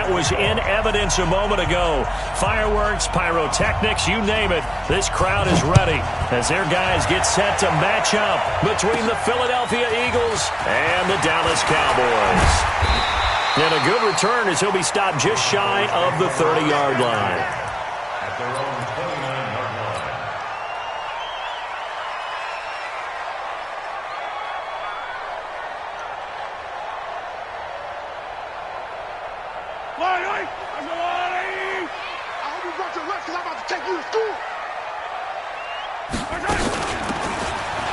that was in evidence a moment ago. Fireworks, pyrotechnics, you name it. This crowd is ready as their guys get set to match up between the Philadelphia Eagles and the Dallas Cowboys. And a good return as he'll be stopped just shy of the 30-yard line. At their own 29-yard line. I hope you brought your lunch because I'm about to take you to school.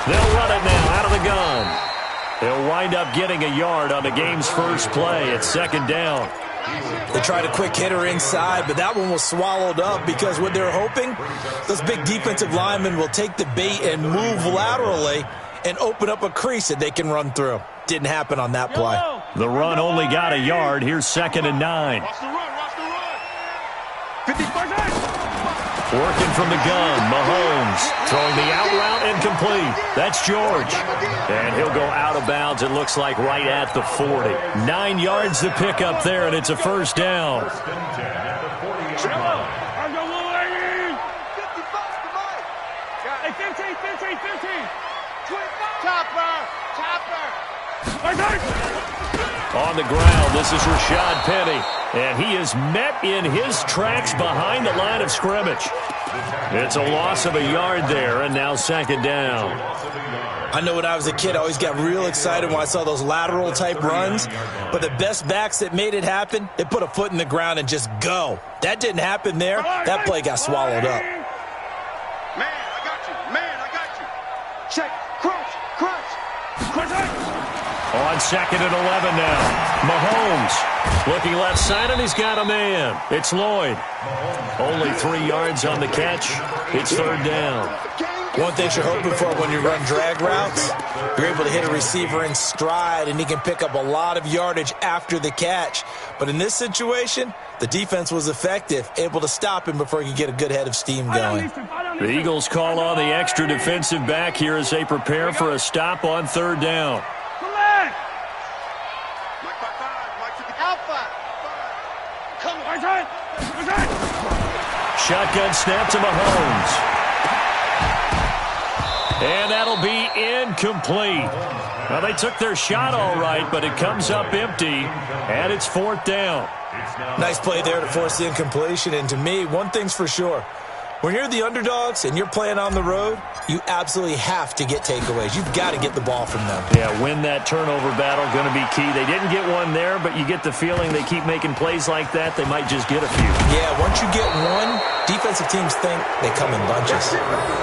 They'll run it now out of the gun. They'll wind up getting a yard on the game's first play. It's second down. They tried a quick hitter inside, but that one was swallowed up because what they're hoping, those big defensive linemen will take the bait and move laterally and open up a crease that they can run through. Didn't happen on that play. The run only got a yard. Here's 2nd and 9. Watch the run, watch the run. 50%. Working from the gun, Mahomes throwing the out route incomplete. That's George. And he'll go out of bounds, it looks like, right at the 40. 9 yards to pick up there, and it's a first down. On the ground, this is Rashad Penny. And he is met in his tracks behind the line of scrimmage. It's a loss of a yard there, and now second down. I know when I was a kid, I always got real excited when I saw those lateral-type runs. But the best backs that made it happen, they put a foot in the ground and just go. That didn't happen there. That play got swallowed up. Man, I got you. Man, I got you. Check. Crunch. Crunch. Crunch. On 2nd and 11 now. Mahomes looking left side, and he's got a man. It's Lloyd. Only 3 yards on the catch. It's third down. One thing you're hoping for when you run drag routes, you're able to hit a receiver in stride, and he can pick up a lot of yardage after the catch. But in this situation, the defense was effective, able to stop him before he could get a good head of steam going. The Eagles call on the extra defensive back here as they prepare for a stop on third down. Shotgun snap to Mahomes. And that'll be incomplete. Now, they took their shot all right, but it comes up empty, and it's fourth down. Nice play there to force the incompletion, and to me, one thing's for sure. When you're the underdogs and you're playing on the road, you absolutely have to get takeaways. You've got to get the ball from them. Yeah, win that turnover battle, going to be key. They didn't get one there, but you get the feeling they keep making plays like that, they might just get a few. Yeah, once you get one, defensive teams think they come in bunches.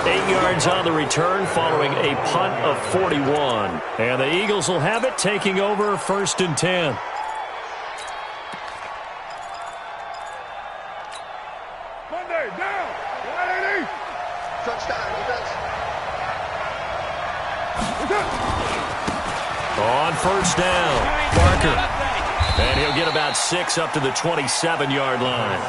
8 yards on the return following a punt of 41. And the Eagles will have it, taking over 1st and 10. On first down, Barker. And he'll get about 6 up to the 27-yard line.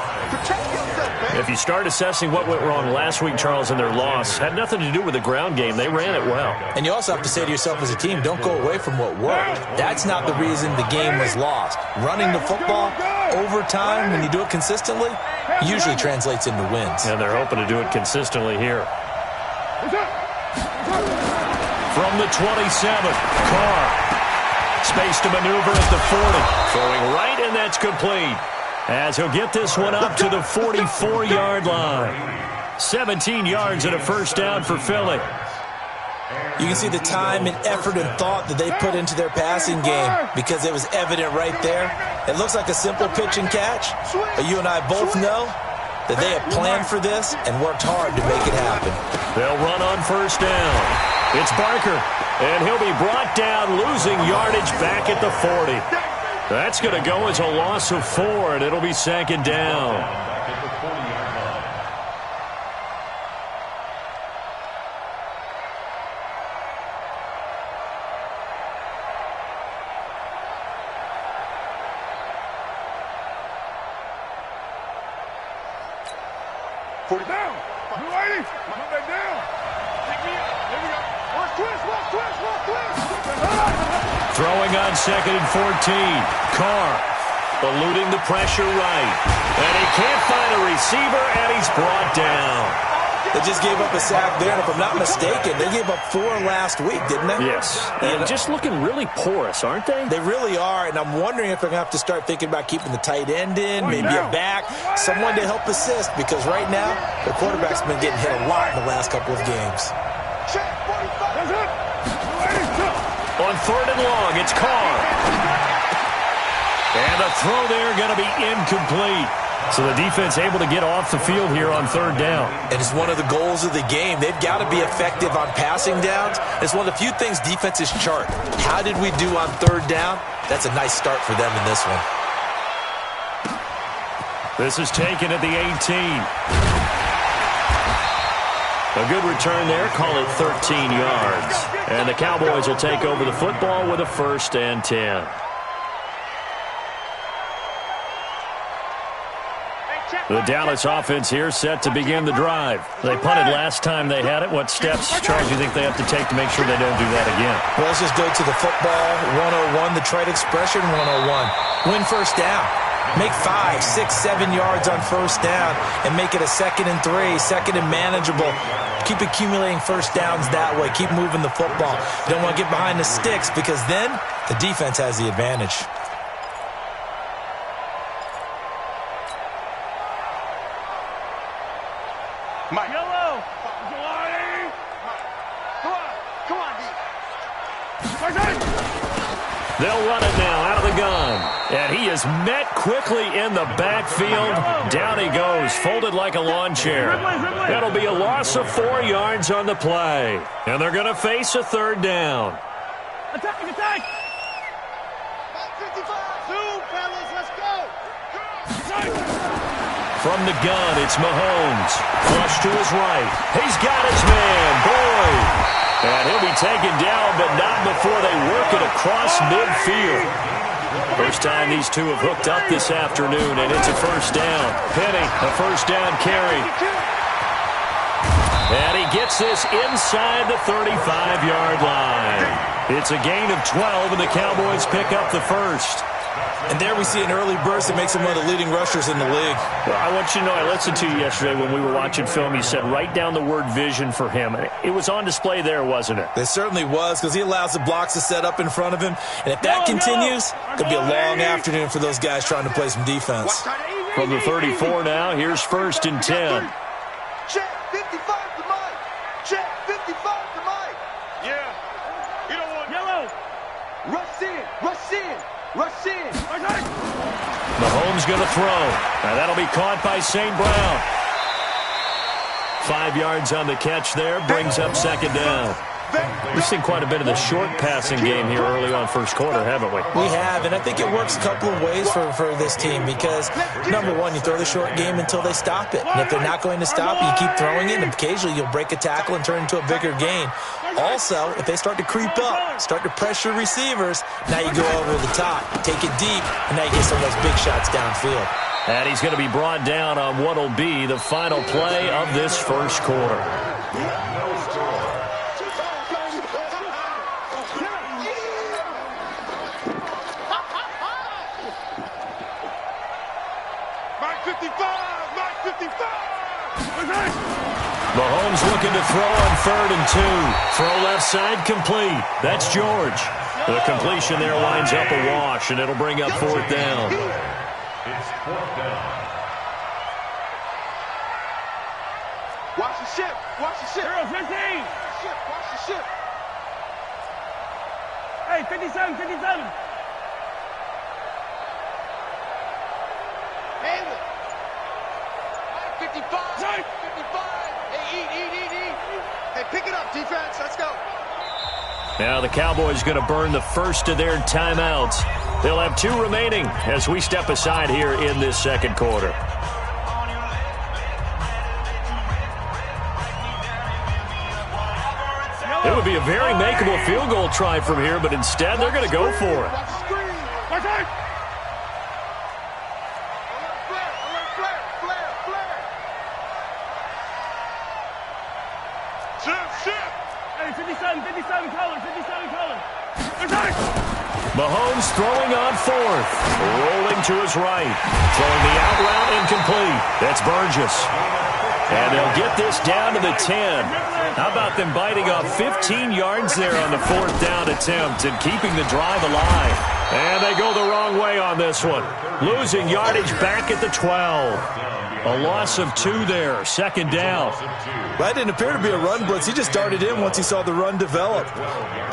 If you start assessing what went wrong last week, Charles, in their loss, had nothing to do with the ground game. They ran it well. And you also have to say to yourself as a team, don't go away from what worked. That's not the reason the game was lost. Running the football over time, when you do it consistently, usually translates into wins. And they're hoping to do it consistently here. From the 27, Carr. Space to maneuver at the 40. Throwing right, and that's complete. As he'll get this one up to the 44-yard line. 17 yards and a first down for Philly. You can see the time and effort and thought that they put into their passing game because it was evident right there. It looks like a simple pitch and catch, but you and I both know that they have planned for this and worked hard to make it happen. They'll run on first down. It's Barker, and he'll be brought down, losing yardage back at the 40. That's going to go as a loss of 4, and it'll be second down. Throwing on 2nd and 14. Carr eluding the pressure right. And he can't find a receiver, and he's brought down. They just gave up a sack there, and if I'm not mistaken, they gave up 4 last week, didn't they? Yes. And just looking really porous, aren't they? They really are, and I'm wondering if they're going to have to start thinking about keeping the tight end in, maybe a back, someone to help assist, because right now, their quarterback's been getting hit a lot in the last couple of games. On 3rd and long, it's Carr. And the throw there going to be incomplete. So the defense able to get off the field here on 3rd down. And it's one of the goals of the game. They've got to be effective on passing downs. It's one of the few things defenses chart. How did we do on 3rd down? That's a nice start for them in this one. This is taken at the 18. A good return there. Call it 13 yards. And the Cowboys will take over the football with a 1st and 10. The Dallas offense here set to begin the drive. They punted last time they had it. What steps, Charles, do you think they have to take to make sure they don't do that again? Well, let's just go to the football 101, the trade expression 101. Win 1st down. Make 5, 6, 7 yards on 1st down and make it a 2nd and 3, 2nd and manageable. Keep accumulating 1st downs that way. Keep moving the football. You don't want to get behind the sticks because then the defense has the advantage. Mike. Yellow. Come on, D. They'll run it now out of the gun. And he is met quickly in the backfield. Down he goes, folded like a lawn chair. That'll be a loss of 4 yards on the play. And they're going to face a 3rd down. Attack! Attack! 55. Zoom, fellas, let's go. From the gun, it's Mahomes. Flush to his right. He's got his man, Boyd. And he'll be taken down, but not before they work it across midfield. First time these two have hooked up this afternoon, and it's a 1st down. Penny, a 1st down carry. And he gets this inside the 35-yard line. It's a gain of 12, and the Cowboys pick up the 1st. And there we see an early burst that makes him one of the leading rushers in the league. Well, I want you to know, I listened to you yesterday when we were watching film. You said write down the word vision for him. It was on display there, wasn't it? It certainly was, because he allows the blocks to set up in front of him. And if that continues, it could be a long afternoon for those guys trying to play some defense. From the 34 now, here's 1st and 10. Check 55 to Mike. Check 55 to Mike. Yeah. You don't want yellow. Rush in. Rush in. Rush in. Mahomes going to throw. Now that'll be caught by St. Brown. 5 yards on the catch there. Brings up 2nd down. We've seen quite a bit of the short passing game here early on 1st quarter, haven't we? We have, and I think it works a couple of ways for this team because, number one, you throw the short game until they stop it. And if they're not going to stop it, you keep throwing it, and occasionally you'll break a tackle and turn into a bigger gain. Also, if they start to creep up, start to pressure receivers, now you go over the top, take it deep, and now you get some of those big shots downfield. And he's going to be brought down on what will be the final play of this 1st quarter. Mahomes looking to throw on 3rd and 2. Throw left side complete. That's George. The completion there winds up a wash, and it'll bring up 4th down. It's 4th down. Watch the ship. Watch the ship. 15. Ship. Watch the ship. Hey, 57, 57. Handle it. 55. 55. Hey, eat. Hey, pick it up, defense. Let's go. Now the Cowboys going to burn the first of their timeouts. They'll have 2 remaining as we step aside here in this 2nd quarter. It would be a very makeable field goal try from here, but instead they're going to go for it. Hey, 57 color. Mahomes throwing on fourth. Rolling to his right. Throwing the out route incomplete. That's Burgess. And they'll get this down to the 10. How about them biting off 15 yards there on the fourth down attempt and keeping the drive alive? And they go the wrong way on this one. Losing yardage back at the 12. A loss of 2 there. Second down. That didn't appear to be a run blitz. He just darted in once he saw the run develop.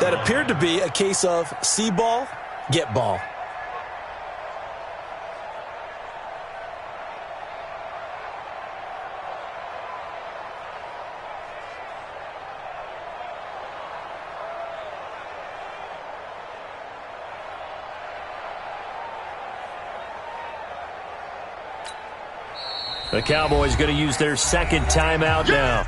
That appeared to be a case of see ball, get ball. The Cowboys going to use their second timeout now.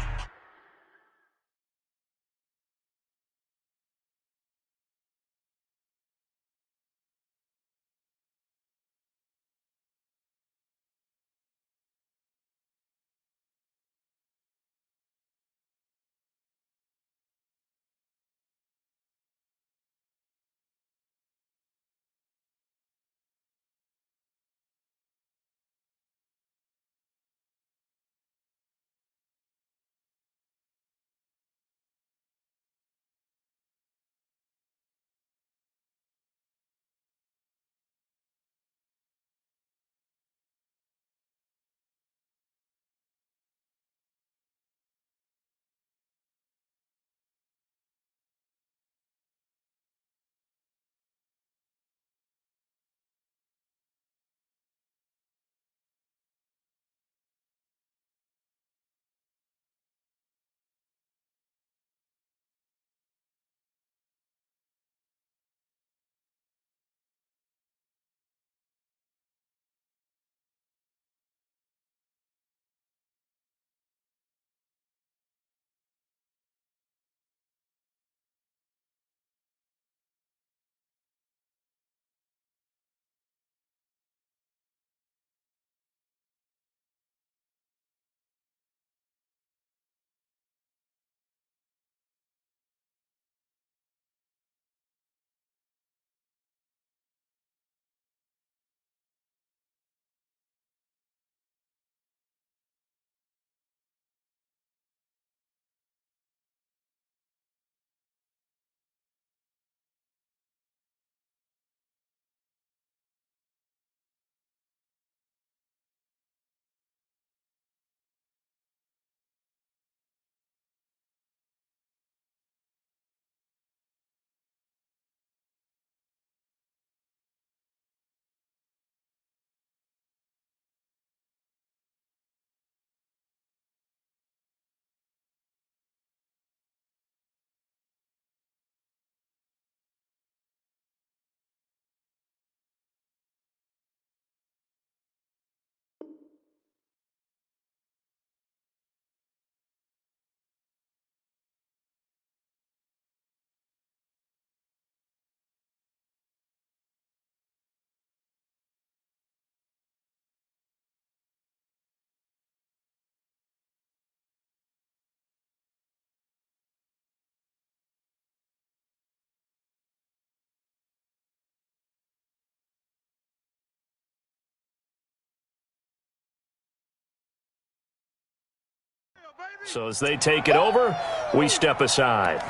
So as they take it over, we step aside.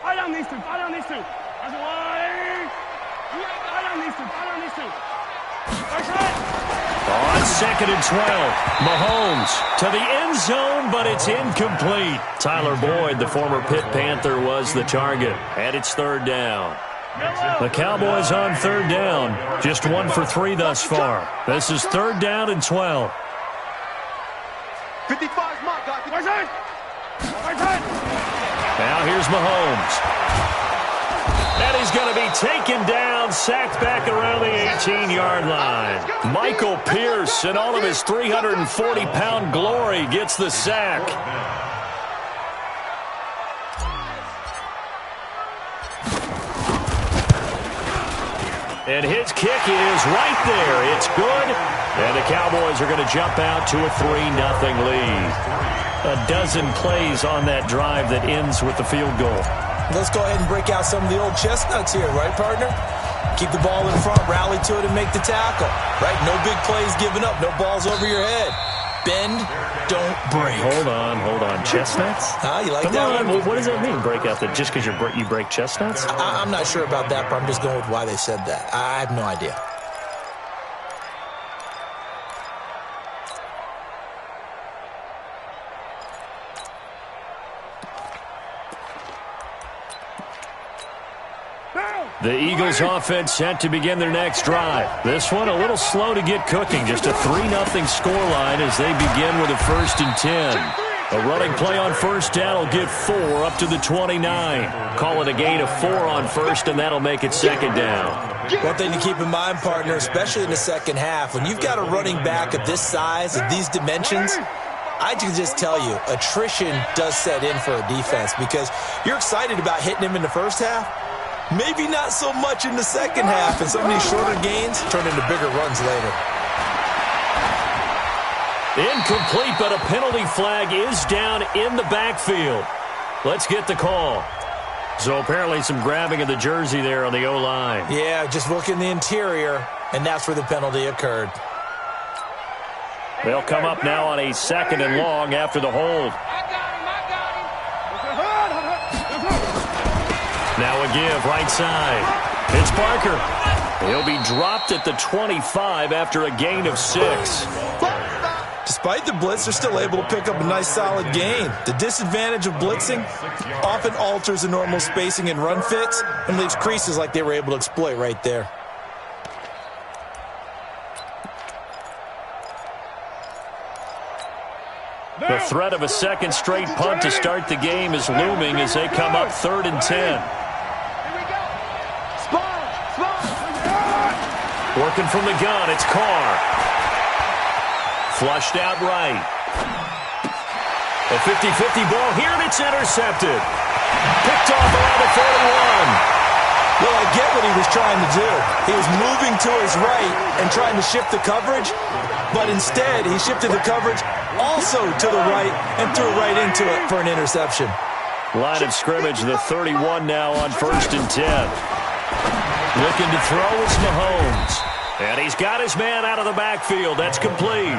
Fire on these two. Fire on these two. That's why. Fire on these two. Fire on these two. On second and 12, Mahomes to the end zone, but it's incomplete. Tyler Boyd, the former Pitt Panther, was the target, and it's third down. The Cowboys on third down, just 1 for 3 thus far. This is third down and 12. 55 is my guy. Now here's Mahomes. And he's going to be taken down, sacked back around the 18-yard line. Michael Pierce, in all of his 340-pound glory, gets the sack. And his kick is right there. It's good. And the Cowboys are going to jump out to a 3-0 lead. A dozen plays on that drive that ends with the field goal. Let's go ahead and break out some of the old chestnuts here, right, partner? Keep the ball in front, rally to it, and make the tackle. Right? No big plays given up, no balls over your head. Bend, don't break. Hold on. Chestnuts? You like Come that on. one? What does that mean, break out? That just because you break chestnuts? I'm not sure about that, but I'm just going with why they said that. I have no idea. The Eagles offense set to begin their next drive. This one a little slow to get cooking. Just a 3-0 scoreline as they begin with a 1st and 10. A running play on first down will get 4 up to the 29. Call it a gain of 4 on first, and that'll make it 2nd down. One thing to keep in mind, partner, especially in the second half, when you've got a running back of this size, of these dimensions, I can just tell you, attrition does set in for a defense because you're excited about hitting him in the first half. Maybe not so much in the second half, and some of these shorter gains turn into bigger runs later. Incomplete, but a penalty flag is down in the backfield. Let's get the call. So apparently some grabbing of the jersey there on the O-line. Yeah, just look in the interior, and that's where the penalty occurred. They'll come up now on a 2nd and long after the hold. Now a give, right side. It's Barker. He'll be dropped at the 25 after a gain of 6. Despite the blitz, they're still able to pick up a nice solid gain. The disadvantage of blitzing often alters the normal spacing and run fits and leaves creases like they were able to exploit right there. The threat of a second straight punt to start the game is looming as they come up 3rd and 10. Working from the gun, it's Carr. Flushed out right. A 50-50 ball here, and it's intercepted. Picked off around the 41. Well, I get what he was trying to do. He was moving to his right and trying to shift the coverage, but instead he shifted the coverage also to the right and threw right into it for an interception. Line of scrimmage, the 31 now on 1st and 10. Looking to throw is Mahomes. And he's got his man out of the backfield. That's complete.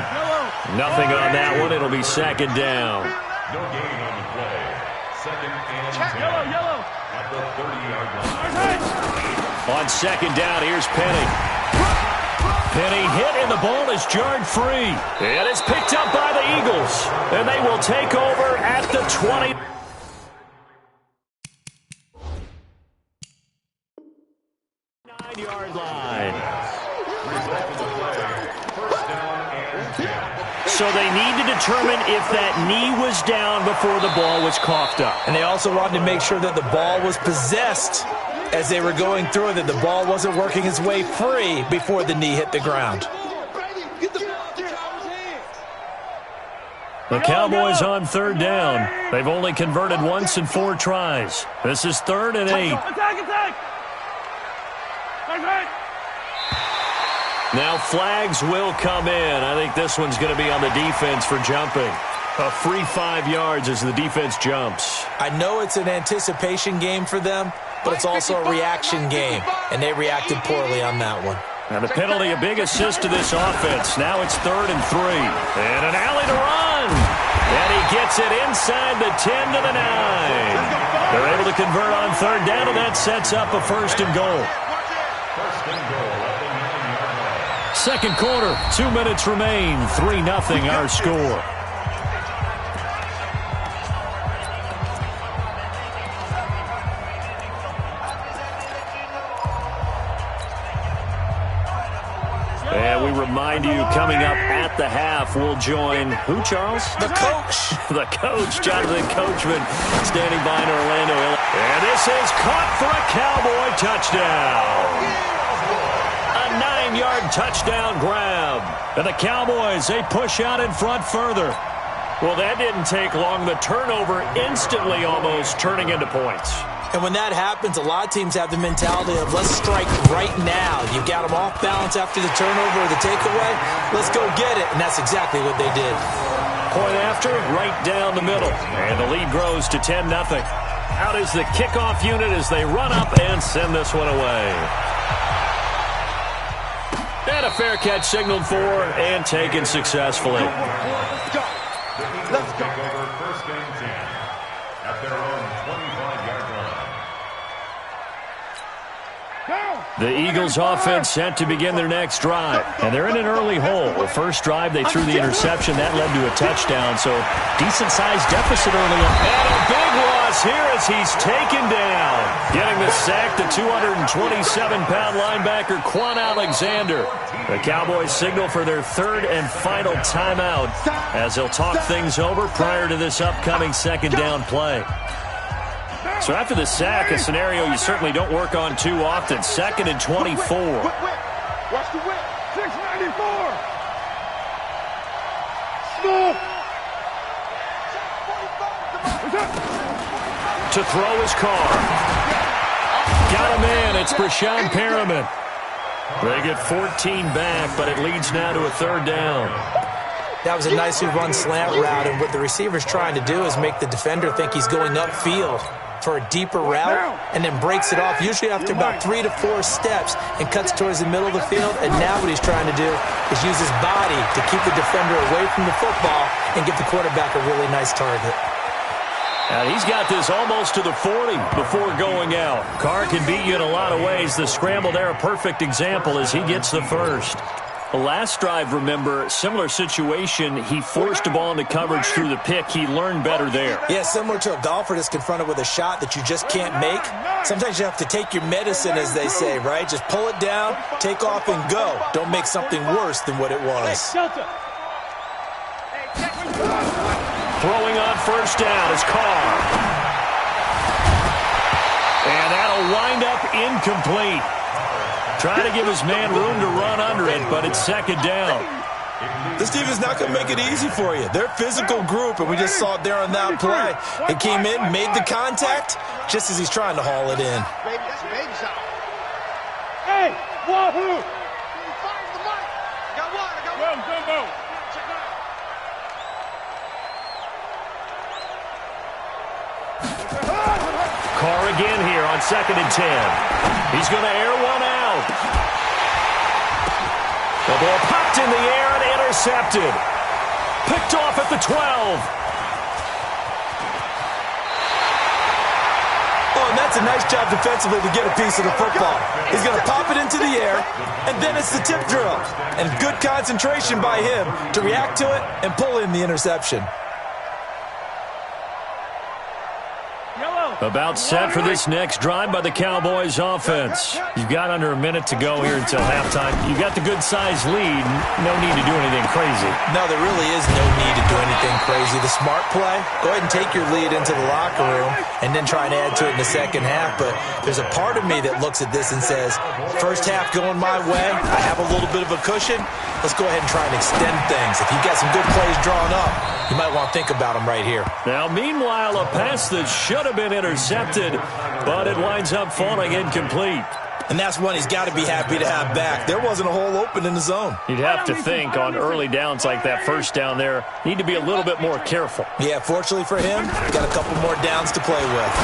Nothing on that one. It'll be 2nd down. No gain on the play. 2nd and 10. At the 30-yard line. On 2nd down, here's Penny. Penny hit, and the ball is jarred free. And it's picked up by the Eagles. And they will take over at the 20. Yard line. So they need to determine if that knee was down before the ball was coughed up. And they also wanted to make sure that the ball was possessed as they were going through it, that the ball wasn't working its way free before the knee hit the ground. The Cowboys on 3rd down. They've only converted once in 4 tries. This is 3rd and 8. Attack! Now flags will come in. I think this one's going to be on the defense for jumping. A free 5 yards as the defense jumps. I know it's an anticipation game for them, but it's also a reaction game, and they reacted poorly on that one. And the penalty, a big assist to this offense. Now it's 3rd and 3. And an alley to run. And he gets it inside the 10 to the 9. They're able to convert on 3rd down, and that sets up a 1st and goal. 1st and goal at the 9-yard line. Second quarter, 2 minutes remain. 3-0 our score. And we remind you, coming up at the half, we'll join who, Charles? The coach. The coach, Jonathan Coachman, standing by in Orlando. And this is caught for a Cowboy touchdown. A 9-yard touchdown grab. And the Cowboys, they push out in front further. Well, that didn't take long. The turnover instantly almost turning into points. And when that happens, a lot of teams have the mentality of let's strike right now. You got them off balance after the turnover or the takeaway. Let's go get it. And that's exactly what they did. Point after, right down the middle. And the lead grows to 10-0. Out is the kickoff unit as they run up and send this one away. And a fair catch signaled for and taken successfully. Let's go. Let's go. Take over first and 10 at their own 25-yard line. The Eagles offense set to begin their next drive. And they're in an early hole. The first drive, they threw the interception. That led to a touchdown. So decent-sized deficit early on. And a big loss here as he's taken down. Getting the sack, the 227-pound linebacker, Quan Alexander. The Cowboys signal for their third and final timeout as they'll talk things over prior to this upcoming second down play. So after the sack, a scenario you certainly don't work on too often. 2nd and 24. Watch the whip. 694. Smooth. To throw his car. Got him in. It's Brashon Perriman. They get 14 back, but it leads now to a third down. That was a nicely run slant route, and what the receiver's trying to do is make the defender think he's going upfield for a deeper route and then breaks it off, usually after about 3 to 4 steps, and cuts towards the middle of the field. And now what he's trying to do is use his body to keep the defender away from the football and give the quarterback a really nice target. And he's got this almost to the 40 before going out. Carr can beat you in a lot of ways. The scramble there, a perfect example as he gets the first. The last drive, remember, similar situation. He forced the ball into coverage through the pick. He learned better there. Yeah, similar to a golfer that's confronted with a shot that you just can't make. Sometimes you have to take your medicine, as they say, right? Just pull it down, take off, and go. Don't make something worse than what it was. Throwing on first down is Carr. And that'll wind up incomplete. Trying to give his man room to run under it, but it's second down. This team is not going to make it easy for you. They're a physical group, and we just saw it there on that play. It came in, made the contact, just as he's trying to haul it in. Baby, that's a baby shot. Hey, wahoo! Fire the mic. Got one. I got Go, one. Jumbo. Check it out. Carr again here on 2nd and 10. He's going to air one out. The ball popped in the air and intercepted. Picked off at the 12. Oh, and that's a nice job defensively to get a piece of the football. He's going to pop it into the air, and then it's the tip drill. And good concentration by him to react to it and pull in the interception. About set for this next drive by the Cowboys offense. You've got under a minute to go here until halftime. You've got the good-sized lead. No need to do anything crazy. No, there really is no need to do anything crazy. The smart play, go ahead and take your lead into the locker room and then try and add to it in the second half. But there's a part of me that looks at this and says, first half going my way, I have a little bit of a cushion. Let's go ahead and try and extend things. If you've got some good plays drawn up, you might want to think about them right here. Now, meanwhile, a pass that should have been intercepted, but it winds up falling incomplete. And that's one he's got to be happy to have back. There wasn't a hole open in the zone. You'd have to think on early downs like that first down there, need to be a little bit more careful. Yeah, fortunately for him, got a couple more downs to play with.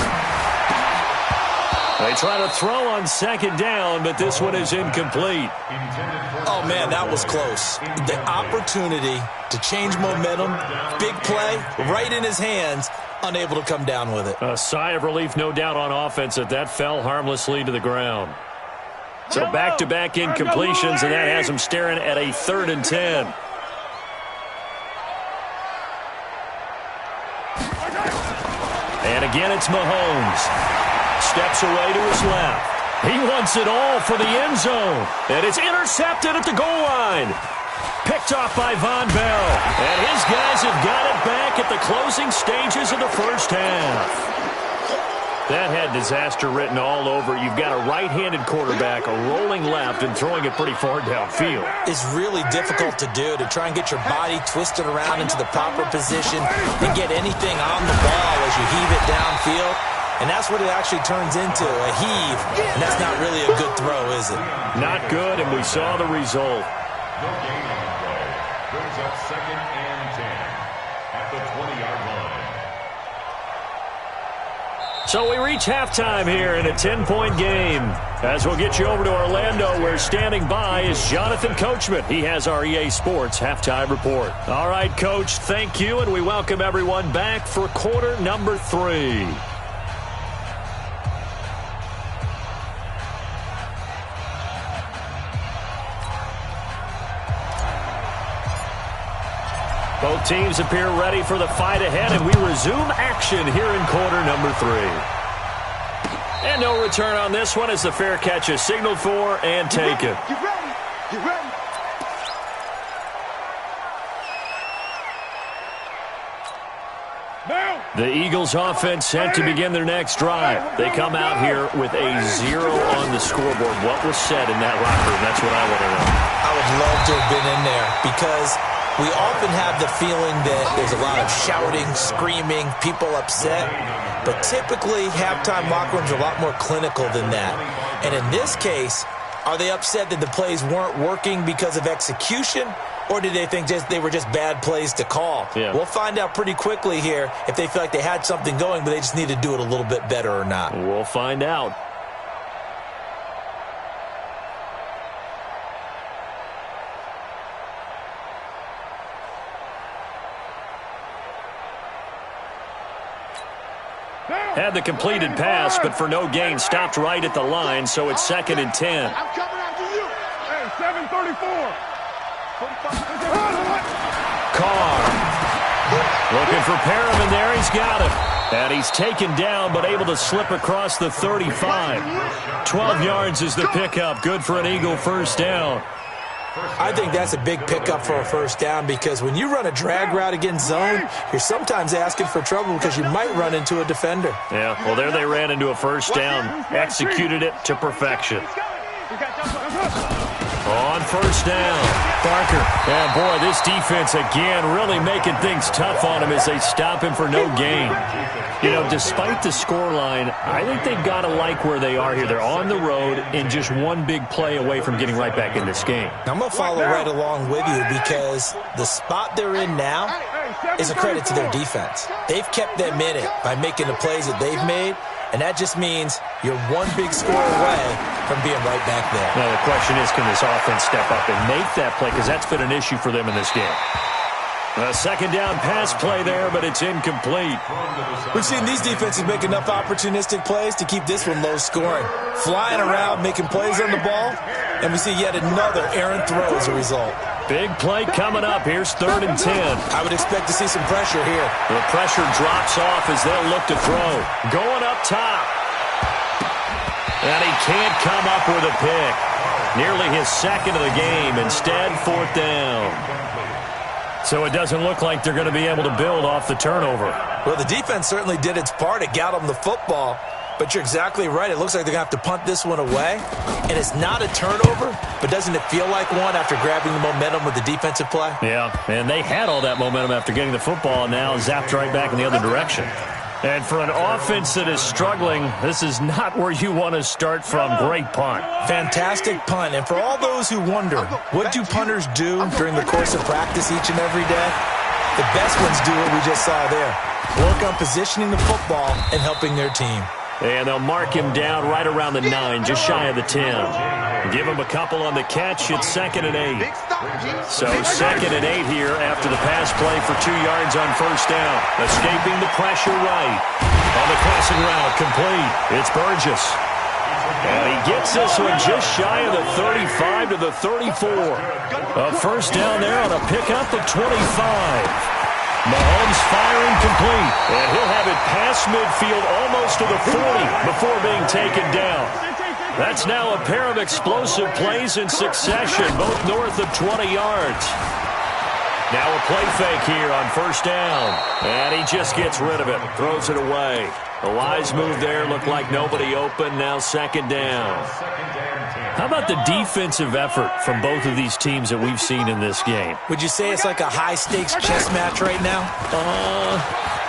They try to throw on second down, but this one is incomplete. Oh, man, that was close. The opportunity to change momentum, big play, right in his hands, unable to come down with it. A sigh of relief, no doubt, on offense that fell harmlessly to the ground. So back-to-back incompletions, and that has him staring at a 3rd and 10. And again, it's Mahomes. Steps away to his left. He wants it all for the end zone. And it's intercepted at the goal line. Picked off by Von Bell. And his guys have got it back at the closing stages of the first half. That had disaster written all over. You've got a right-handed quarterback, a rolling left, and throwing it pretty far downfield. It's really difficult to do, to try and get your body twisted around into the proper position and get anything on the ball as you heave it downfield. And that's what it actually turns into, a heave. And that's not really a good throw, is it? Not good, and we saw the result. No gain on the play. Brings up 2nd and 10 at the 20-yard line. So we reach halftime here in a 10-point game. As we'll get you over to Orlando, where standing by is Jonathan Coachman. He has our EA Sports halftime report. All right, Coach, thank you, and we welcome everyone back for quarter number 3. Both teams appear ready for the fight ahead, and we resume action here in quarter number 3. And no return on this one as the fair catch is signaled for and taken. You ready? You ready? The Eagles offense set to begin their next drive. They come out here with a 0 on the scoreboard. What was said in that locker room? That's what I want to know. I would love to have been in there because we often have the feeling that there's a lot of shouting, screaming, people upset. But typically, halftime locker rooms are a lot more clinical than that. And in this case, are they upset that the plays weren't working because of execution? Or did they think they were just bad plays to call? Yeah. We'll find out pretty quickly here if they feel like they had something going, but they just need to do it a little bit better or not. We'll find out. Had the completed pass, but for no gain, stopped right at the line, so it's 2nd and 10. I'm coming after you. Hey, 734. Carr looking for Perriman there. He's got him. And he's taken down, but able to slip across the 35. 12 yards is the pickup. Good for an Eagle first down. I think that's a big pickup for a first down because when you run a drag route against zone, you're sometimes asking for trouble because you might run into a defender. Yeah, well, there they ran into a first down. Executed it to perfection. On first down, Parker. And, boy, this defense, again, really making things tough on him as they stop him for no gain. You know, despite the scoreline, I think they've got to like where they are here. They're on the road and just one big play away from getting right back in this game. I'm going to follow right along with you because the spot they're in now is a credit to their defense. They've kept them in it by making the plays that they've made, and that just means you're one big score away from being right back there. Now, the question is, can this offense step up and make that play? Because that's been an issue for them in this game. A second down pass play there, but it's incomplete. We've seen these defenses make enough opportunistic plays to keep this one low scoring. Flying around, making plays on the ball, and we see yet another errant throw as a result. Big play coming up. Here's 3rd and 10. I would expect to see some pressure here. The pressure drops off as they'll look to throw. Going up top. And he can't come up with a pick. Nearly his 2nd of the game. Instead, 4th down. So it doesn't look like they're going to be able to build off the turnover. Well, the defense certainly did its part. It got them the football. But you're exactly right. It looks like they're going to have to punt this one away. And it's not a turnover, but doesn't it feel like one after grabbing the momentum with the defensive play? Yeah, and they had all that momentum after getting the football and now zapped right back in the other direction. And for an offense that is struggling, this is not where you want to start from. Great punt. Fantastic punt. And for all those who wonder, what do punters do during the course of practice each and every day? The best ones do what we just saw there. Work on positioning the football and helping their team. And they'll mark him down right around the 9, just shy of the 10. Give him a couple on the catch. It's 2nd and 8. So 2nd and 8 here after the pass play for 2 yards on first down. Escaping the pressure right. On the crossing route, complete. It's Burgess. And he gets this one just shy of the 35 to the 34. A first down there on a pickup of 25. Mahomes firing complete, and he'll have it past midfield almost to the 40 before being taken down. That's now a pair of explosive plays in succession, both north of 20 yards. Now a play fake here on first down, and he just gets rid of it, throws it away. A wise move there, looked like nobody open, now 2nd down. How about the defensive effort from both of these teams that we've seen in this game? Would you say it's like a high-stakes chess match right now?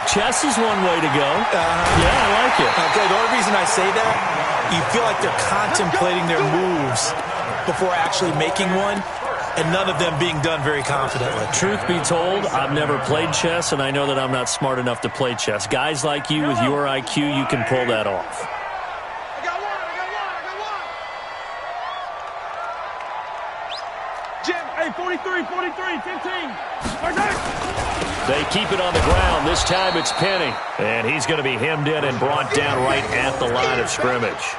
Chess is one way to go. Yeah, I like it. Okay, the only reason I say that, you feel like they're contemplating their moves before actually making one, and none of them being done very confidently. Truth be told, I've never played chess, and I know that I'm not smart enough to play chess. Guys like you with your IQ, you can pull that off. I got one. Jim. Hey, 43, 15. They keep it on the ground. This time it's Penny. And he's going to be hemmed in and brought down right at the line of scrimmage.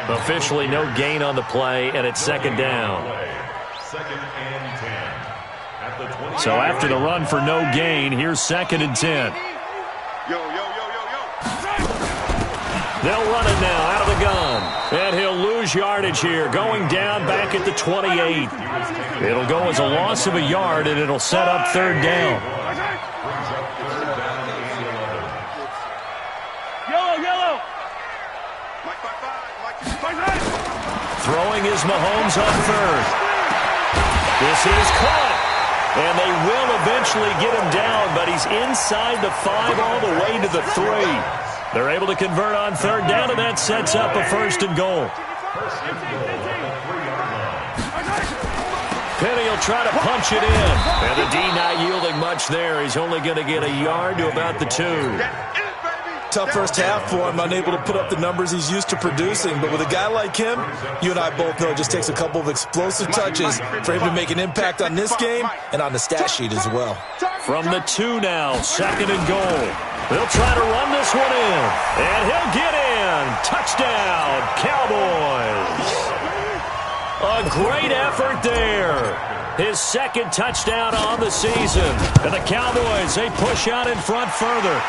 Officially no gain on the play, and it's second down. Second and 10. At the 20. So after the run for no gain, here's second and 10. Yo. They'll run it now out of the gun. And he'll lose yardage here, going down back at the 28. It'll go as a loss of a yard, and it'll set up third down. Yellow. Throwing is Mahomes on third. This is caught. And they will eventually get him down, but he's inside the 5 all the way to the 3. They're able to convert on third down, and that sets up a first and goal. Penny will try to punch it in. And the D not yielding much there. He's only going to get a yard to about the 2. Tough first half for him, unable to put up the numbers he's used to producing. But with a guy like him, you and I both know it just takes a couple of explosive touches for him to make an impact on this game and on the stat sheet as well. From the 2 now, second and goal. They'll try to run this one in, and he'll get in. Touchdown, Cowboys. A great effort there. His second touchdown on the season. And the Cowboys, they push out in front further.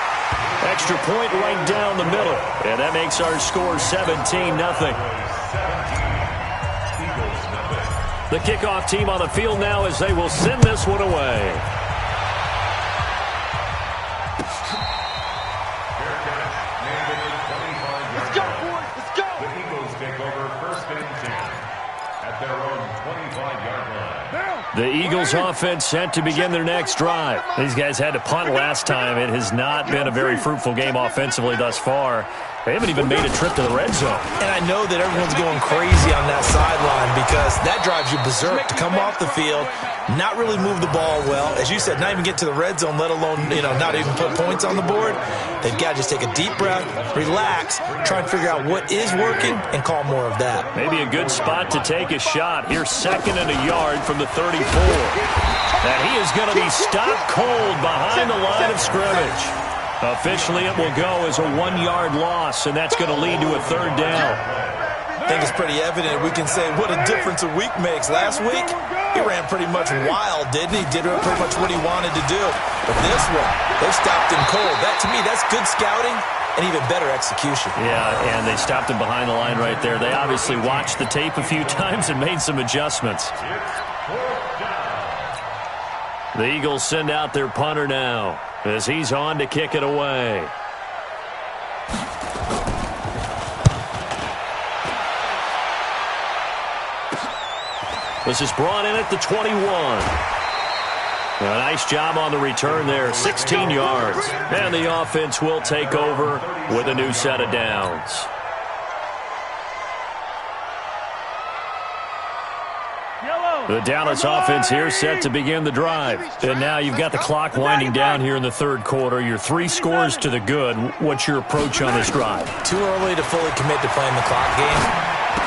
Extra point right down the middle. And that makes our score 17-0. The kickoff team on the field now as they will send this one away. The Eagles offense set to begin their next drive. These guys had to punt last time. It has not been a very fruitful game offensively thus far. They haven't even made a trip to the red zone. And I know that everyone's going crazy on that sideline because that drives you berserk to come off the field, not really move the ball well. As you said, not even get to the red zone, let alone, not even put points on the board. They've got to just take a deep breath, relax, try and figure out what is working, and call more of that. Maybe a good spot to take a shot. Here's second and a yard from the 34. And he is going to be stopped cold behind the line of scrimmage. Officially, it will go as a 1-yard loss, and that's going to lead to a third down. I think it's pretty evident. We can say what a difference a week makes. Last week, he ran pretty much wild, didn't he? Did pretty much what he wanted to do. But this one, they stopped him cold. That, to me, that's good scouting and even better execution. Yeah, and they stopped him behind the line right there. They obviously watched the tape a few times and made some adjustments. The Eagles send out their punter now as he's on to kick it away. This is brought in at the 21. A nice job on the return there, 16 yards. And the offense will take over with a new set of downs. The Dallas offense here set to begin the drive. And now you've got the clock winding down here in the third quarter. You're 3 scores to the good. What's your approach on this drive? Too early to fully commit to playing the clock game.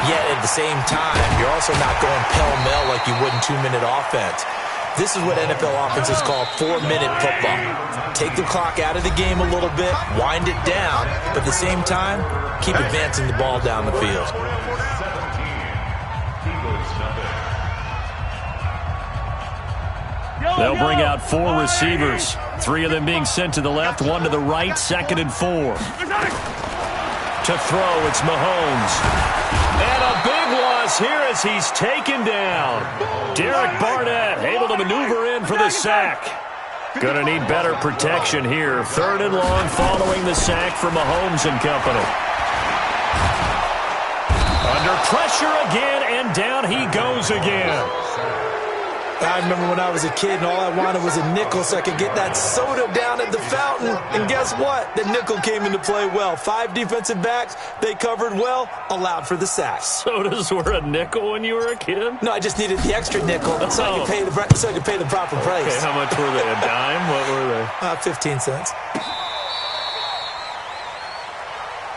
Yet at the same time, you're also not going pell-mell like you would in 2-minute offense. This is what NFL offenses call 4-minute football. Take the clock out of the game a little bit, wind it down, but at the same time, keep advancing the ball down the field. They'll bring out 4 receivers, 3 of them being sent to the left, 1 to the right, 2nd and 4. To throw, it's Mahomes. And a big loss here as he's taken down. Derek Barnett able to maneuver in for the sack. Gonna need better protection here. 3rd and long following the sack from Mahomes and company. Under pressure again, and down he goes again. I remember when I was a kid and all I wanted was a nickel so I could get that soda down at the fountain. And guess what? The nickel came into play well. 5 defensive backs, they covered well, allowed for the sack. Sodas were a nickel when you were a kid? No, I just needed the extra nickel so I could pay the proper price. Okay, how much were they? A dime? What were they? 15 cents.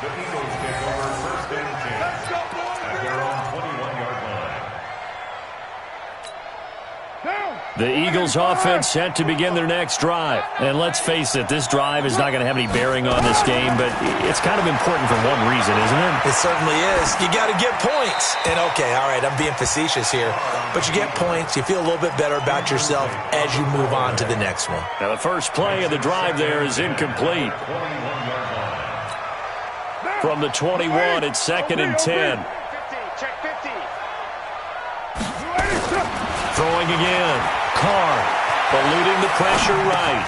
The Eagles take over first and 10 at their own 21-yard line. The Eagles offense set to begin their next drive. And let's face it, this drive is not going to have any bearing on this game, but it's kind of important for one reason, isn't it? It certainly is. You got to get points. And okay, all right, I'm being facetious here, but you get points, you feel a little bit better about yourself as you move on to the next one. Now the first play of the drive there is incomplete. From the 21, it's 2nd and 10. Throwing again. Carr eluding the pressure right.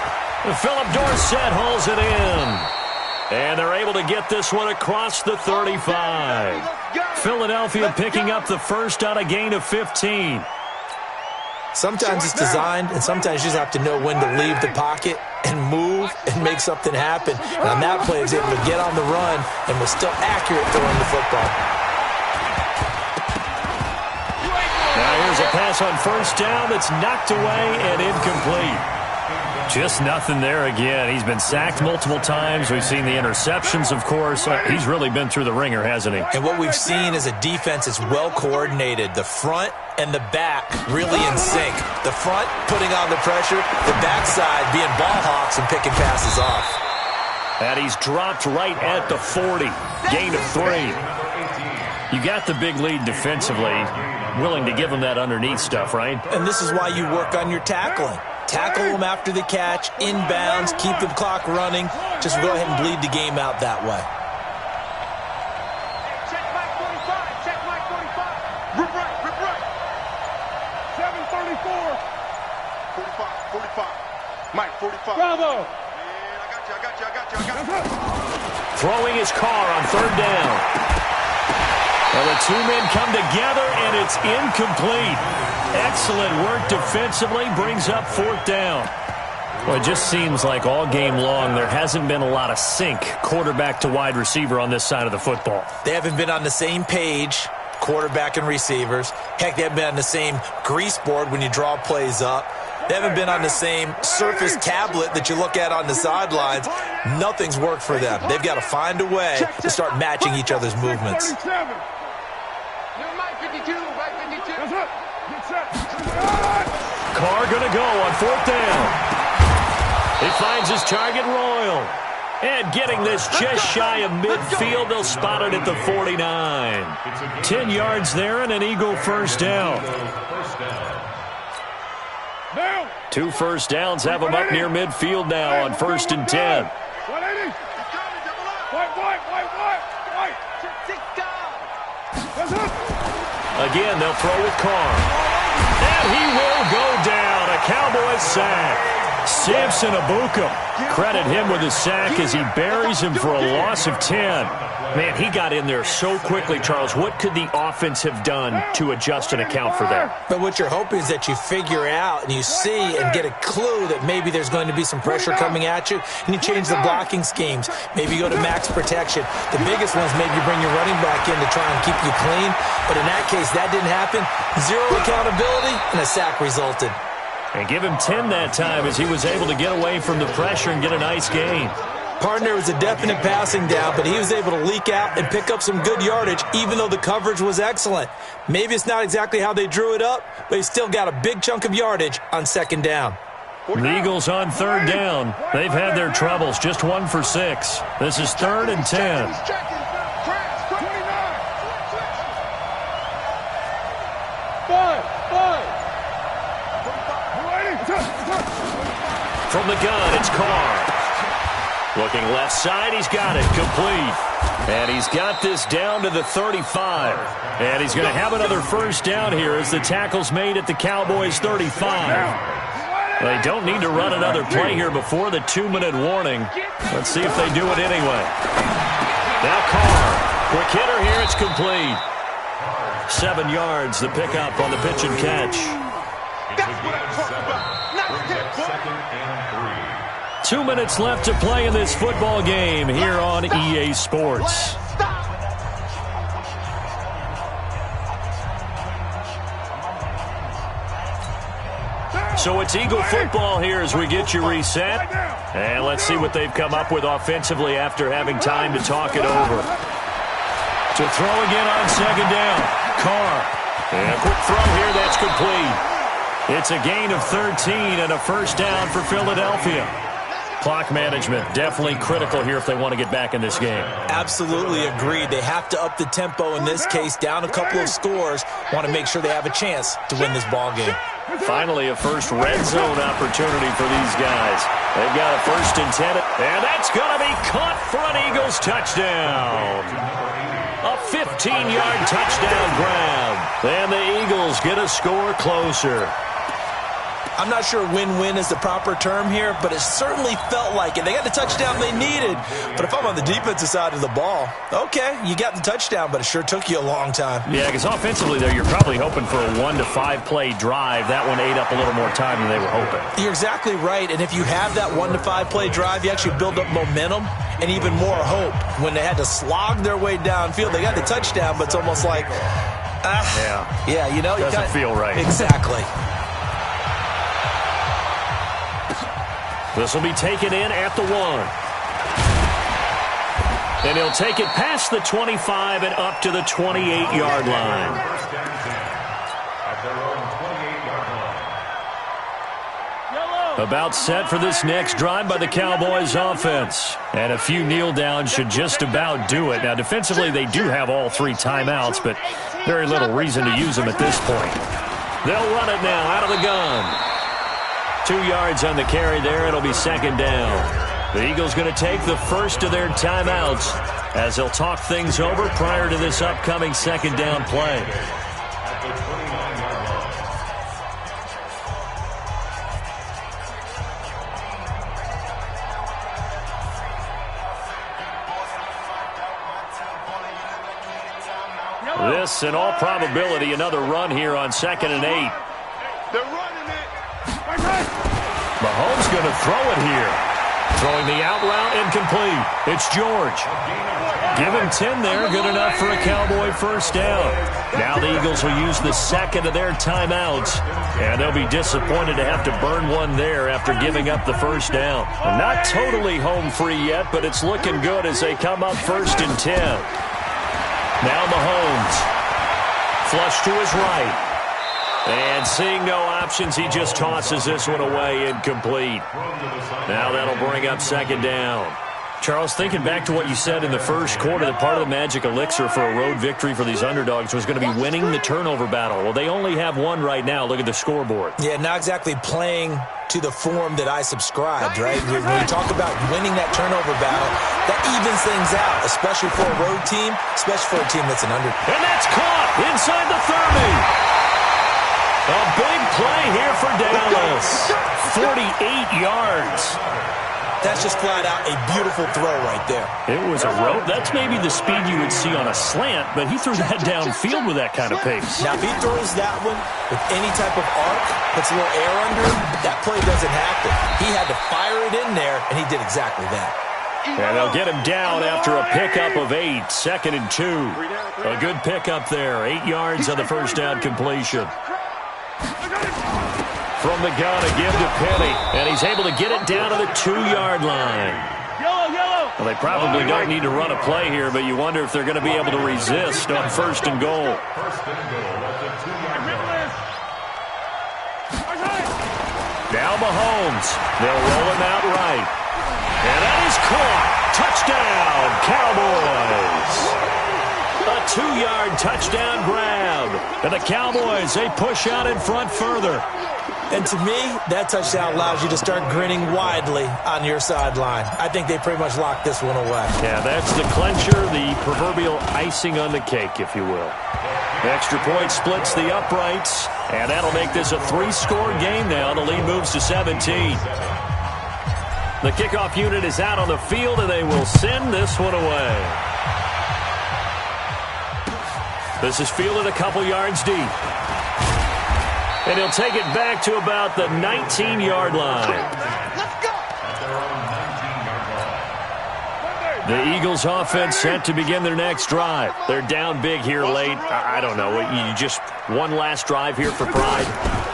Philip Dorsett hauls it in. And they're able to get this one across the 35. Philadelphia picking up the first on a gain of 15. Sometimes it's designed, and sometimes you just have to know when to leave the pocket and move and make something happen. And on that play, he was able to get on the run and was still accurate throwing the football. Now here's a pass on first down that's knocked away and incomplete. Just nothing there again. He's been sacked multiple times. We've seen the interceptions, of course. He's really been through the ringer, hasn't he? And what we've seen is a defense that's well coordinated. The front and the back really in sync. The front putting on the pressure, the backside being ball hawks and picking passes off. And he's dropped right at the 40. Gain of 3. You got the big lead defensively. Willing to give him that underneath stuff, right? And this is why you work on your tackling. Tackle them after the catch, inbounds, keep the clock running. Just go ahead and bleed the game out that way. Check Mike 45. Check Mike 45. Rip right. Rip right. 734. 45. Mike 45. Bravo. Yeah, I got you. Throwing his car on 3rd down. Well, the two men come together, and it's incomplete. Excellent work defensively, brings up 4th down. Well, it just seems like all game long there hasn't been a lot of sync quarterback to wide receiver on this side of the football. They haven't been on the same page, quarterback and receivers. Heck, they haven't been on the same grease board when you draw plays up. They haven't been on the same Surface tablet that you look at on the sidelines. Nothing's worked for them. They've got to find a way to start matching each other's movements. Carr going to go on 4th down. He finds his target, Royal. And getting this just shy of midfield, they'll spot it at the 49. 10 yards there and an Eagle first down. 2 first downs have them up near midfield now on 1st and 10. Again, they'll throw with Carr. And he will go down. A Cowboys sack. Samson Abuka. Credit him with his sack as he buries him for a loss of 10. Man, he got in there so quickly, Charles. What could the offense have done to adjust and account for that? But what you're hoping is that you figure out and you see and get a clue that maybe there's going to be some pressure coming at you, and you change the blocking schemes. Maybe you go to max protection. The biggest ones, maybe you bring your running back in to try and keep you clean. But in that case, that didn't happen. 0 accountability, and a sack resulted. And give him 10 that time as he was able to get away from the pressure and get a nice gain. Partner was a definite passing down, but he was able to leak out and pick up some good yardage, even though the coverage was excellent. Maybe it's not exactly how they drew it up, but he still got a big chunk of yardage on 2nd down. The Eagles on 3rd down. They've had their troubles, just 1 for 6. This is 3rd and 10. From the gun, it's Carr. Looking left side, he's got it, complete. And he's got this down to the 35. And he's going to have another first down here as the tackle's made at the Cowboys' 35. They don't need to run another play here before the 2-minute warning. Let's see if they do it anyway. Now Carr. Quick hitter here, it's complete. 7 yards, the pickup on the pitch and catch. That's what Second and 3. 2 minutes left to play in this football game here on EA Sports. So it's Eagle football here as we get you reset. And let's see what they've come up with offensively after having time to talk it over. To throw again on second down. Carr. And a quick throw here, that's complete. It's a gain of 13 and a first down for Philadelphia. Clock management definitely critical here if they want to get back in this game. Absolutely agreed. They have to up the tempo in this case, down a couple of scores. Want to make sure they have a chance to win this ball game. Finally, a first red zone opportunity for these guys. They've got a first and 10, and that's going to be caught for an Eagles touchdown. A 15-yard touchdown grab. And the Eagles get a score closer. I'm not sure win-win is the proper term here, but it certainly felt like it. They got the touchdown they needed. But if I'm on the defensive side of the ball, okay, you got the touchdown, but it sure took you a long time. Yeah, because offensively there, you're probably hoping for a 1 to 5 play drive. That one ate up a little more time than they were hoping. You're exactly right, and if you have that 1 to 5 play drive, you actually build up momentum and even more hope. When they had to slog their way downfield, they got the touchdown, but it's almost like, yeah, you know. Doesn't feel right. Exactly. This will be taken in at the 1. And he'll take it past the 25 and up to the 28-yard line. First down 10 at their own 28-yard line. About set for this next drive by the Cowboys offense. And a few kneel downs should just about do it. Now, defensively, they do have all 3 timeouts, but very little reason to use them at this point. They'll run it now out of the gun. 2 yards on the carry there. It'll be second down. The Eagles going to take the first of their timeouts as they'll talk things over prior to this upcoming second down play. At the 29-yard line. This, in all probability, another run here on 2nd and 8. They're running it. Mahomes going to throw it here. Throwing the out route incomplete. It's George. Give him 10 there. Good enough for a Cowboy first down. Now the Eagles will use the second of their timeouts. And they'll be disappointed to have to burn one there after giving up the first down. Not totally home free yet, but it's looking good as they come up first and 10. Now Mahomes. Flush to his right. And seeing no options, he just tosses this one away incomplete. Now that'll bring up second down. Charles, thinking back to what you said in the first quarter, that part of the magic elixir for a road victory for these underdogs was going to be winning the turnover battle. Well, they only have one right now. Look at the scoreboard. Yeah, not exactly playing to the form that I subscribed, right? When you talk about winning that turnover battle, that evens things out, especially for a road team, especially for a team that's an underdog. And that's caught inside the 30. A big play here for Dallas. 48 yards. That's just flat out a beautiful throw right there. It was a rope. That's maybe the speed you would see on a slant, but he threw that downfield with that kind of pace. Now, if he throws that one with any type of arc, puts a little air under him, that play doesn't happen. He had to fire it in there, and he did exactly that. And they'll get him down after a pickup of 8, 2nd and 2. A good pickup there, 8 yards on the first down completion. From the gun, a give to Penny, and he's able to get it down to the 2-yard line. Well, they probably don't need to run a play here, but you wonder if they're going to be able to resist on first and goal. First and goal at the 2-yard line. Now Mahomes. They'll roll him out right. And that is caught. Touchdown, Cowboys. A 2-yard touchdown grab. And the Cowboys, they push out in front further. And to me, that touchdown allows you to start grinning widely on your sideline. I think they pretty much locked this one away. Yeah, that's the clincher, the proverbial icing on the cake, if you will. The extra point splits the uprights, and that'll make this a 3-score game now. The lead moves to 17. The kickoff unit is out on the field, and they will send this one away. This is fielded a couple yards deep. And he'll take it back to about the 19-yard line. Let's go. At their own 19-yard line. The Eagles offense set to begin their next drive. They're down big here late. I don't know. You just one last drive here for pride.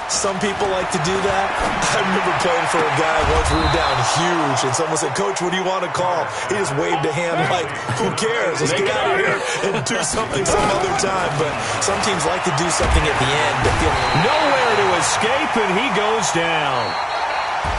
Some people like to do that. I remember playing for a guy once we were down huge, and someone said, "Coach, what do you want to call?" He just waved a hand like, "Who cares? Let's get out of here and do something some other time." But some teams like to do something at the end. Nowhere to escape, and he goes down.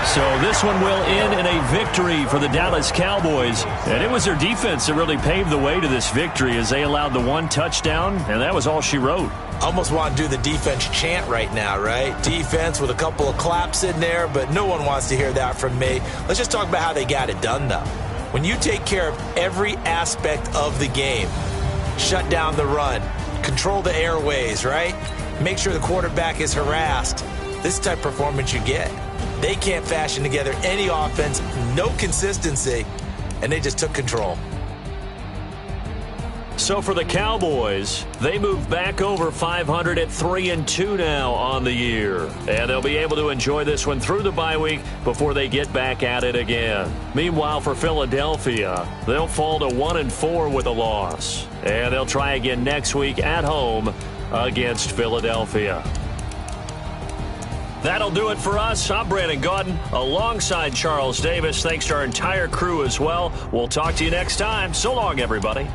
So this one will end in a victory for the Dallas Cowboys. And it was their defense that really paved the way to this victory as they allowed the one touchdown, and that was all she wrote. Almost want to do the defense chant right now, right? Defense with a couple of claps in there, but no one wants to hear that from me. Let's just talk about how they got it done, though. When you take care of every aspect of the game, shut down the run, control the airways, right? Make sure the quarterback is harassed. This type of performance you get. They can't fashion together any offense, no consistency, and they just took control. So for the Cowboys, they move back over 500 at 3-2 now on the year. And they'll be able to enjoy this one through the bye week before they get back at it again. Meanwhile, for Philadelphia, they'll fall to 1-4 with a loss. And they'll try again next week at home against Philadelphia. That'll do it for us. I'm Brandon Gaudin alongside Charles Davis. Thanks to our entire crew as well. We'll talk to you next time. So long, everybody.